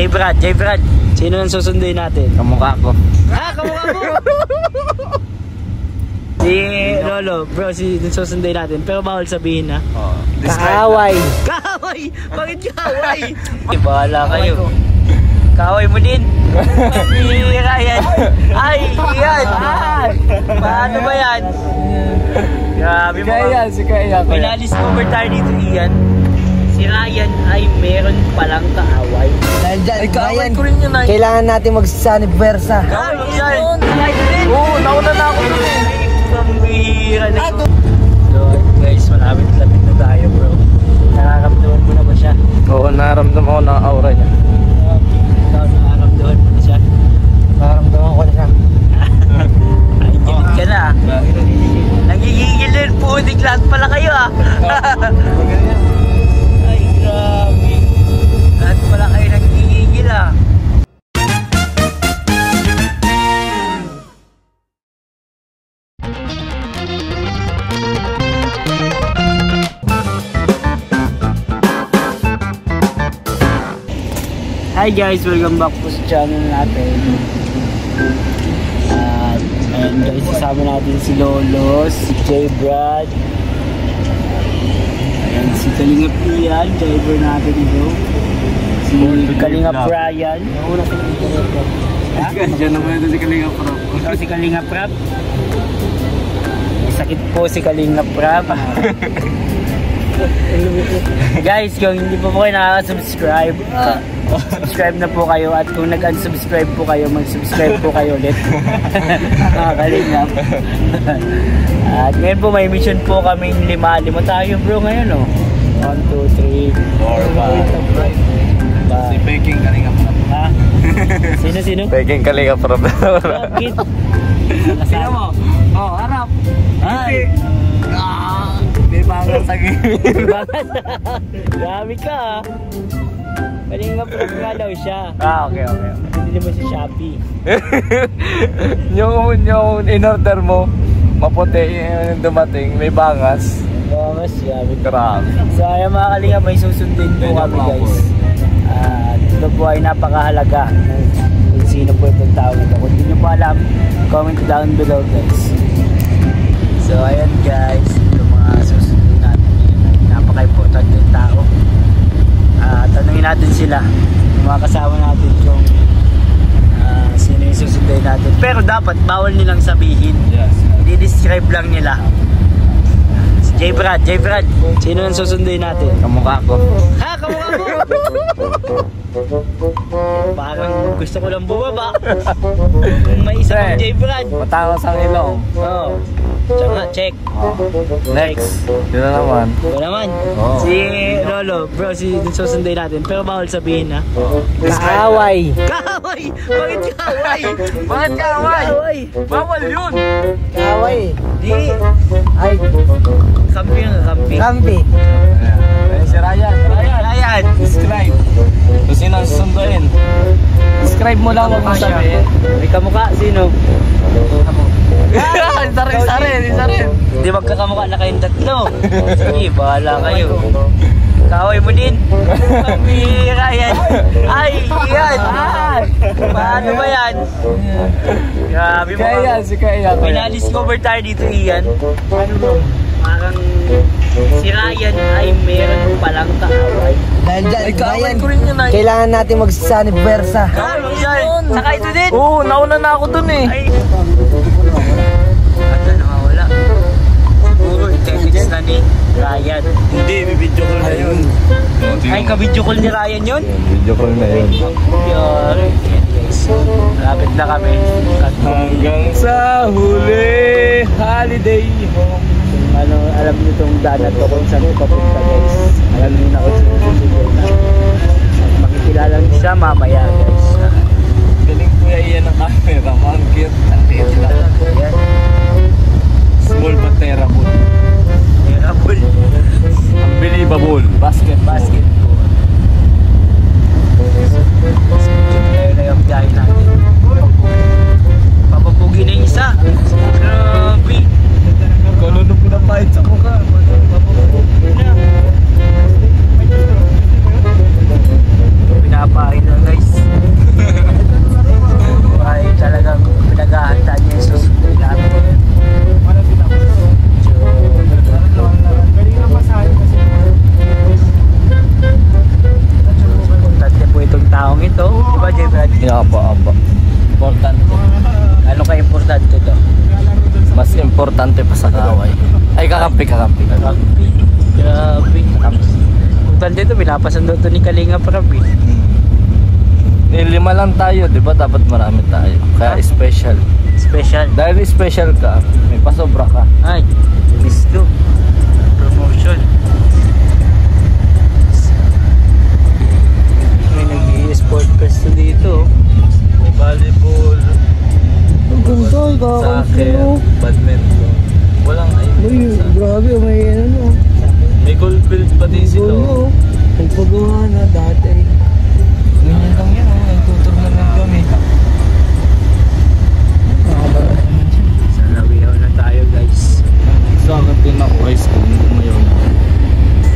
Brad, sino nang susunduin natin? Kamukha ko. Ha? Kamukha mo? Si Lolo, bro, si susunduin natin. Pero bawal sabihin ha. Kaaway. Kaaway! Bakit kaaway? Bahala kayo. Kaaway mo din. Pamira yan. Ay, yan. Ay, paano ba yan? Grabe mo. Kaya si Kaya. May na-discover tayo dito, Ian. Si Ryan ay meron palang kaaway. Dahil dyan, Ryan, ko rin yun, ay. kailangan natin mag-sanibversa. Oo, nauna na ako dun eh. Pambihira na ito. So guys, malapit-lapit na tayo, bro. Nakakamdaman mo na ba siya? Oo, naramdaman ko na aura niya. Nakakamdaman mo na siya? Naramdaman ko na siya. Ay, gilit ka na. Nagigigil din, putik lahat pala kayo ah. Ay, grabe. Lahat pala kayo nagigigil ah. Hi guys, welcome back po sa channel natin. And guys, kasama natin si Lolo, si J. Brad. Ayan, si Kalingap Ian, driver natin ito. Si Kalingap Ryan. Diyan naman ito si Kalingap Rap. Ikaw si Kalingap Rap. Sakit po si Kalingap Rap. Guys, kung hindi pa po kayo nakaka-subscribe, subscribe na po kayo. At kung nag-unsubscribe po kayo, mag-subscribe po kayo ulit. Kalingap. At ngayon po may mission po kaming 5 tayo bro ngayon oh. 1, 2, 3, 4, 5. Si Peking Kalingap Rap. Ha? Sino? Peking Kalingap Rap. Bakit? Sino mo? Oh, harap. Ay. May bangal sa gilid. Grabe ka ah. Kalingap Rap nga daw siya. Okay. Hindi mo si Shopee. yung in-order mo, maputi yung dumating, may bangas. Bangas, grabe. Grabe. So ayan mga Kalingap, may susundin po kami guys. At ito po ay napakahalaga kung sino po itong tao ito. Kung hindi nyo po alam, comment down below guys. So ayan guys, yung mga susundin natin ngayon, napaka-important yung tao. Tanungin natin sila, yung mga kasama natin kung sino yung susundin natin. Pero dapat bawal nilang sabihin. Yes. I-describe lang nila. J. Brad, sino ang susundin natin? Kamukha ko. Ha? Kamukha mo? Parang gusto ko lang bumaba. Kung may isa pang J. Brad. Matangos ang ilong. Oo. Tsaka, check. Next. Yun na naman. Ito naman. Si Lolo, bro, si susundin natin. Pero bawal sabihin ha. Kaaway. Kaaway! Bakit kaaway? Bakit kaaway? Kaaway! Bawal yun. Kaaway. Di. Ay, Kampi nga, kampi. kampi. Ayan, si Ryan. Ryan! Describe. Kung sino ang susunduin. Describe mo lang, huwag mo sabihin. May kamukha, sino? Isa rin. Hindi magkakamukha na kayong tatlo. Sige, bahala kayo. Kaaway mo din. Pamira yan. Ay, yan. Ay, paano ba yan? Grabe mo. Kaya si Kaya. May na-discover tayo dito, Ian. Ano bro? Parang si Ryan ay meron palang kaaway. Dahil dyan, Kaaway Ryan, ko rin yun ay. kailangan natin mag-sanibversa. Kaaway yan. Saka ito din. Oo, nauna na ako dun eh. Ay. Ano, nawawala. Siguro, i-text na ni Ryan. Hindi, bibidyo ko na yun. Ay, ka-video call ni Ryan yun? Video call na yun. Yari. Malapit na kami. Hanggang sa huli, holiday home. Ano, alam niyo itong daan na to kung saan ko papunta guys. Alam niyo na kung saan susunod na. Makikilala niyo siya mamaya guys. Galing ko yan ang camera, man. Cute. Ang liit lang. Ayan. Small but terrible. Terrible. Unbelievable. Basketball. Ngayon na yung biyahe natin. Papapugi na yung isa. Grabe. Kalo na pinapahit sa mukha. Papapugi na. Pinapahit na guys. to? Di ba, J-Brad? Yeah, apa. Importante. Ano ka-importante to? Mas importante pa sa kaway. Ay, kakampi. Rugby. Grabe. Importante to, pinapasundo to ni Kalinga Prab eh. Lima lang tayo, di ba? Dapat marami tayo. Kaya special. Special. Dahil special ka, may pasobra ka. Ay, gusto. Promotion. May nag-i-sport fest dito. May volleyball, Ang ganda, soccer, badminton. Walang Uy, grabe, may ano. May goal field pa din sila. Gulo. Nagpagawa na dati. Ganyan lang yan, nagtuturnament kami. Sa Lawihaw na tayo guys. Sa akin din ako high school ngayon.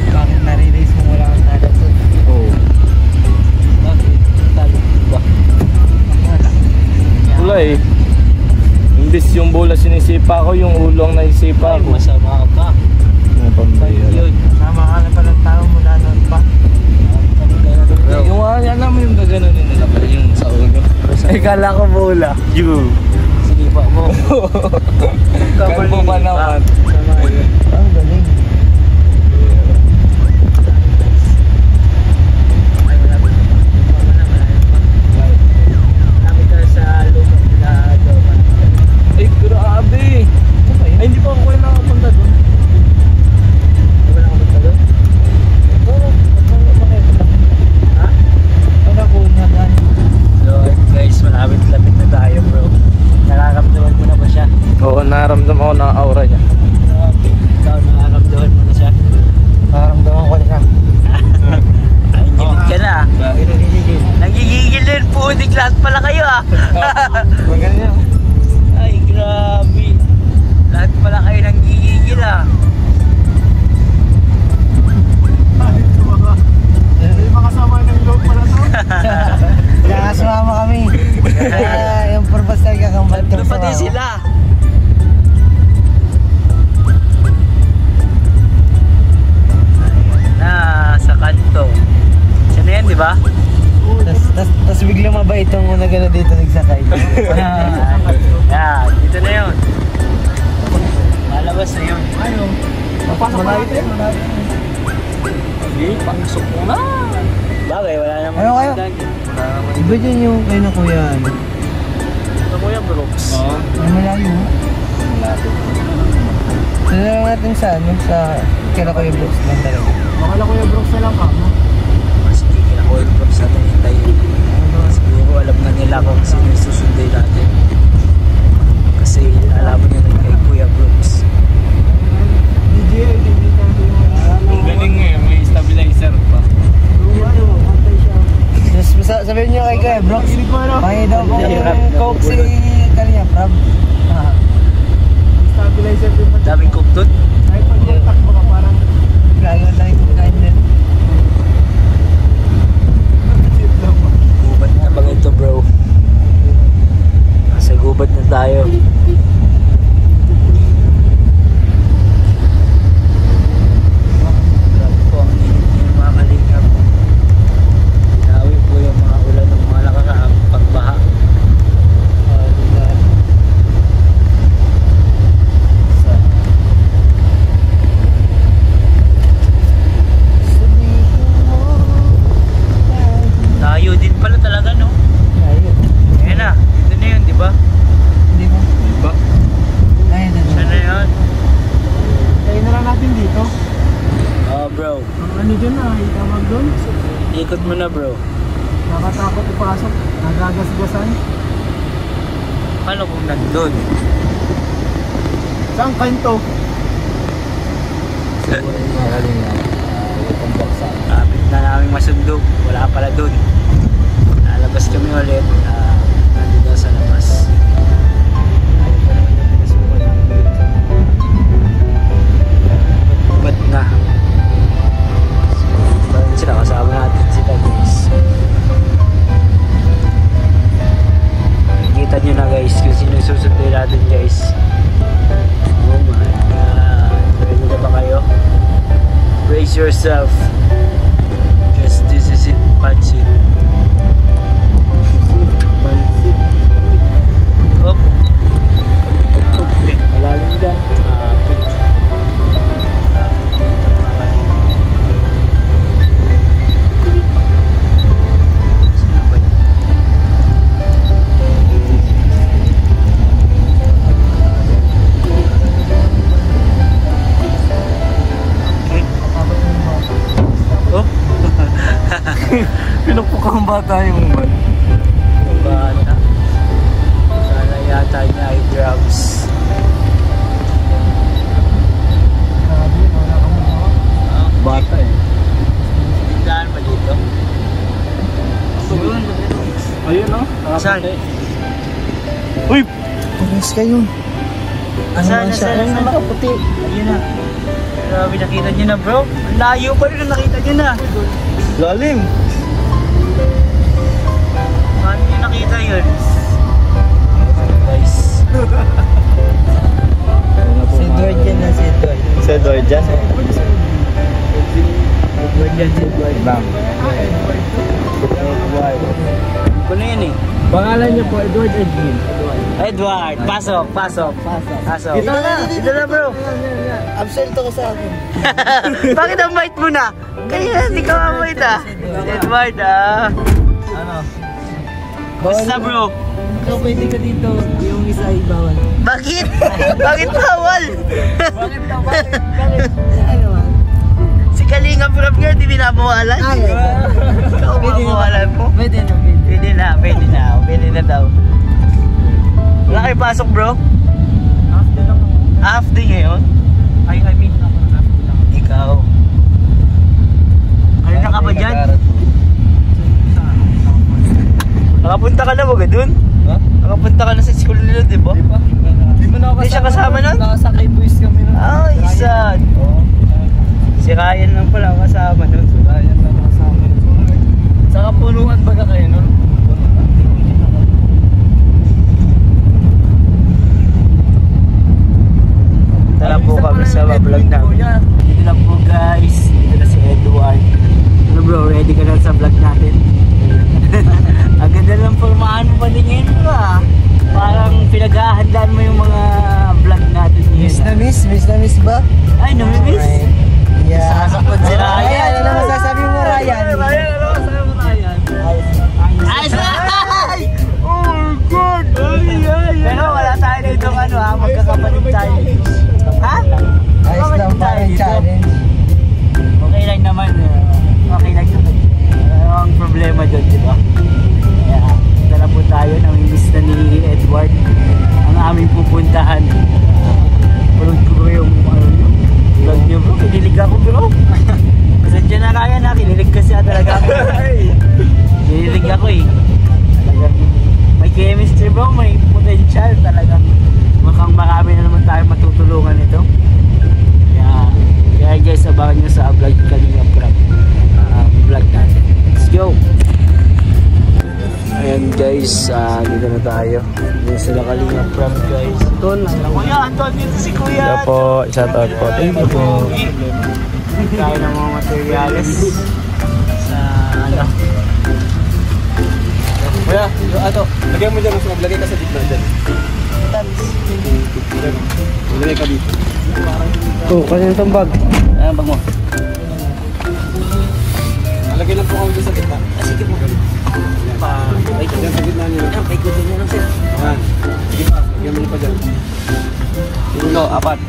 Bakit nare-race mo wala kang talent doon? Oo. Bakit? Talent ba? Wala eh. Imbis yung bola sinisipa ko, yung ulo ang naisipa Ay, ko. masama ka. Yung pambaya. Yun. Sama ka na pa ng tao mula noon pa. Yung alam mo yung gaganunin nila pa yung sa ulo. Ay, kala ko bola. You. Sige pa mo. Kalbo pa naman. Sama yun. Ang galing. Ay, malapit. Malapit ka sa lupa na Joman. Ay, grabe. Ay, hindi pa ako kayo nakapunta doon. Di ba nakapunta doon? Ha? Para ko na gano'n. So guys, malapit-lapit na tayo bro. Nakakamdaman mo na ba siya? Oo, naramdaman ko na aura niya. Ikaw nakakamdaman mo na siya? Nakaramdaman ko na siya. Ay, gilid ka na. Nagigigil din po, di class pala kayo ah. Magaling yan. Ay, grabe. Lahat pala kayo nanggigigil ah. Kaya sumama kami. Kaya yung purpose tayo kakambal. Ano pati sila? Ayan na, sa kanto. Siya na yan, di ba? Tas biglang mabait yung una gano'n dito nagsakay. Yan, dito na yun. Malabas na yun. Ano? Malayo tayo. Hindi, pangsok mo na. Bagay, wala naman. Ano kayo? Iba dyan yung kayo na kuya. Ano? Ito Kuya Brooks. Oo. Ay, malayo. Sila lang natin sa ano, sa kila Kuya Brooks lang talaga. Makala Kuya Brooks na lang ka, no? Mas hindi kila Kuya Brooks natin hintayin. Siguro alam na nila kung sino yung susundin natin. Kasi alam mo nila kay Kuya Brooks. Ang galing eh, may stabilizer pa. Sabihin nyo kay Kuya Brooks, pakinggan daw po yung coke si Kalinga Prab. Daming cook doon. Gagawin tayo kumakain din. Gubat na bang ito bro? Nasa gubat na tayo. Grabe po ang init ng mga kalingap. Inawi po yung mga ulan ng mga nakakaang pagbaha. Tayo din pala talaga no? Ayan na, dito na yun di ba? Hindi ba? Diba? Ayun na. Siya na yun. Tayo na lang natin dito. Oh bro, Ano dyan na? Itawag doon? ikot mo na bro. Nakatakot ipasok. Nagagasgasan. Paano kung nandun? Saan kanto? Kapit na namin masundo, wala pala dun. Nalabas kami ulit, nandun daw sa labas. Ayaw pa naman yung pinasukan namin dito. Ba't na? Parang sila, kasama natin sila guys. Kita nyo na guys kung sino susunduin natin guys. Oh my god. Ready na ba kayo? Brace yourself. Just this is it, punch it. bata yung man. Bata. Sana yata niya ay grabs. Bata eh. Tignan ba dito? Ayun no? Saan? Uy! Pulis kayo. Saan? Nakaputi. Ayun na. Grabe, nakita nyo na bro. Ang layo pa rin, nakita nyo na. Lalim! Paano nyo nakita yun? Guys. Si Edward dyan na, si Edward. Si Edward dyan? Edward dyan, Edward. Bang. Kuno yun eh. Pangalan niyo po, Edward Edwin. Edward, pasok. Dito na bro. Absent ako sa akin. Bakit ang bait mo na? Kaya hindi ka mabait ah. Edward ah. Ano? Basta bro. Ikaw pwede ka dito, yung isa ay bawal. Bakit? Bakit bawal? Bakit ka? Bakit? Ano man? Si Kalinga Prab nga, di binabawalan. Ikaw mabawalan mo? Pwede na, Pwede na daw. Wala kayo pasok bro? After lang ako. Half day ngayon? I mean, ako na after lang. Ikaw. Ano na ka ba dyan? Nakapunta ka na ba dun? Ha? Nakapunta ka na sa school nila, di ba? Di ba? Di mo na ako Hindi siya kasama nun? Nakasakay boys kami nun. Ay, sad. Oo. Si Ryan lang pala ang kasama nun. Ryan na nakasama nun. Sa kapulungan ba ka kayo nun? Tara po kami sa vlog namin. Dito lang po guys. Dito na si Edward. Ano bro, ready ka na sa vlog natin? Ang ganda lang formahan mo pa din ngayon bro ah. Parang pinaghahandaan mo yung mga vlog natin ngayon. Miss na miss ba? Ay, namimiss? Yeah. Sasakot si Ryan. Ano masasabi mo, Ryan? Ano masasabi mo, Ryan? Ayos na! Oh my God! Pero wala tayo dito ano ha, magkakapatid tayo. Ha? Ayos lang parang challenge. Okay lang naman. Okay lang naman. Ang problema dyan, di ba? Kaya, punta na po tayo. Namimiss na ni Edward ang aming pupuntahan. Pulog ko bro yung ano nyo. Vlog nyo bro. Kinilig ako bro. Sadya na kaya na. Kinilig kasi talaga ako. Kinilig ako eh. Talagang may chemistry bro. May potential talagang. Mukhang marami na naman tayo matutulungan ito. Kaya guys, abangan nyo sa vlog Kalinga Prab. Vlog natin. Let's go! Ayan guys, dito na tayo. Dito sila Kalinga Prab guys. Anton, Kuya, Anton, dito si Kuya. Hello po, shout out po. Thank you po. Tayo ng mga materials sa ano. Kuya, ato, lagyan mo dyan, mas maglagay ka sa gitna dyan. Maglagay ka dito. Kasi yung bag. Ayan bag mo. Lagay lang po ako dito sa gitna. Sige po. Wait, dyan sa gitna nyo. Ayan, paikot din nyo lang sir. Ayan. Sige pa, lagyan mo pa dyan. Ito, apat.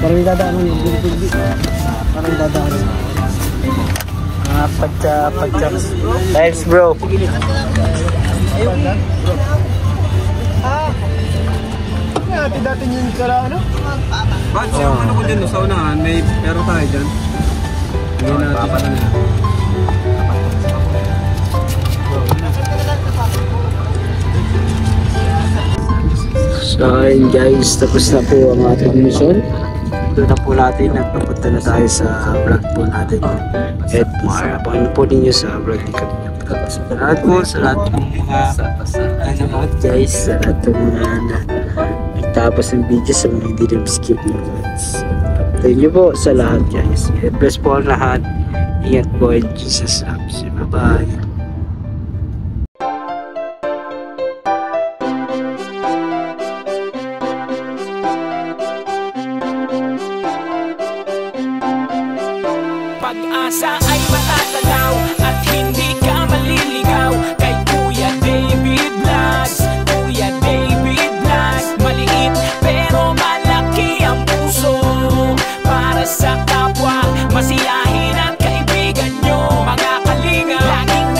Parang dadaan mo yung bilbil. Parang dadaan mo. Apat sa tiles bro. Dati yung kala ano? Bakit siya yung ano ko dyan no, sa unahan, may pero tayo dyan. Hindi natin sa kanila. So ayun guys, tapos na po ang ating mission. Doon na po natin, nagpapunta na tayo sa vlog po natin. Edmar, abangan po ninyo sa vlog ni Kalinga Prab. Sa lahat po, sa lahat po mga ano guys, sa lahat po mga nagtapos ng video, sa mga hindi na-skip ng words. Thank you po sa lahat guys. Bless po ang lahat. Ingat po and Jesus loves you. Bye-bye. Pag-asa ay matatanaw at hindi ka maliligaw kay Kuya David Vlogs. Kuya David Vlogs, maliit pero malaki ang puso para sa kapwa, masiyahin ang kaibigan nyo mga kalinga. Laging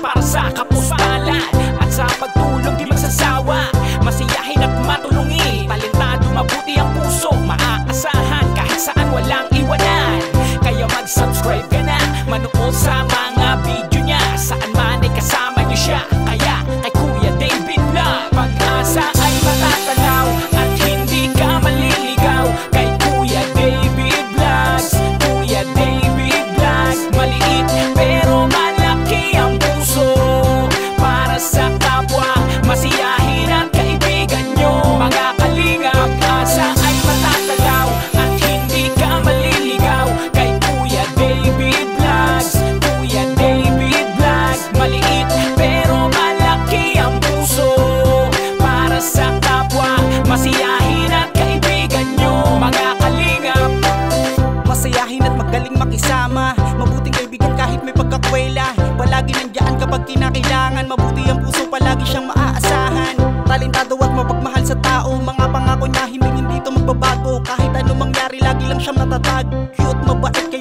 para sa kapustalan. At sa pagtulong di magsasawa, masiyahin at matulungin. Talentado, mabuti ang puso, maaasahan kahit saan walang iwanan. Kaya mag-subscribe ka na, manood sa mga video niya, saan man ay kasama niyo siya. Kaya kay Kuya David Vlog, pag-asa ay matatanaw at hindi ka maliligaw. Kay Kuya David Vlogs, Kuya David Vlog. Maliit pero malaki ang puso, para sa kapwa, masiyahin at kaibigan nyo. Mga kalinga, pag-asa ay matatanaw at hindi ka maliligaw. Kay Kuya David Vlogs, Kuya David Vlog. Maliit pero malaki ang puso, para sa kapwa, masiyahin at kaibigan nyo. Mga kalingap, masayahin at magaling makisama, mabuting kaibigan kahit may pagkakwela. Palagi nandiyan kapag kinakailangan, mabuti ang puso, palagi siyang maaasahan. Talentado at mapagmahal sa tao, mga pangako niya hindi ito magbabago. Kahit anong mangyari lagi lang siyang natatag. Cute, mabait,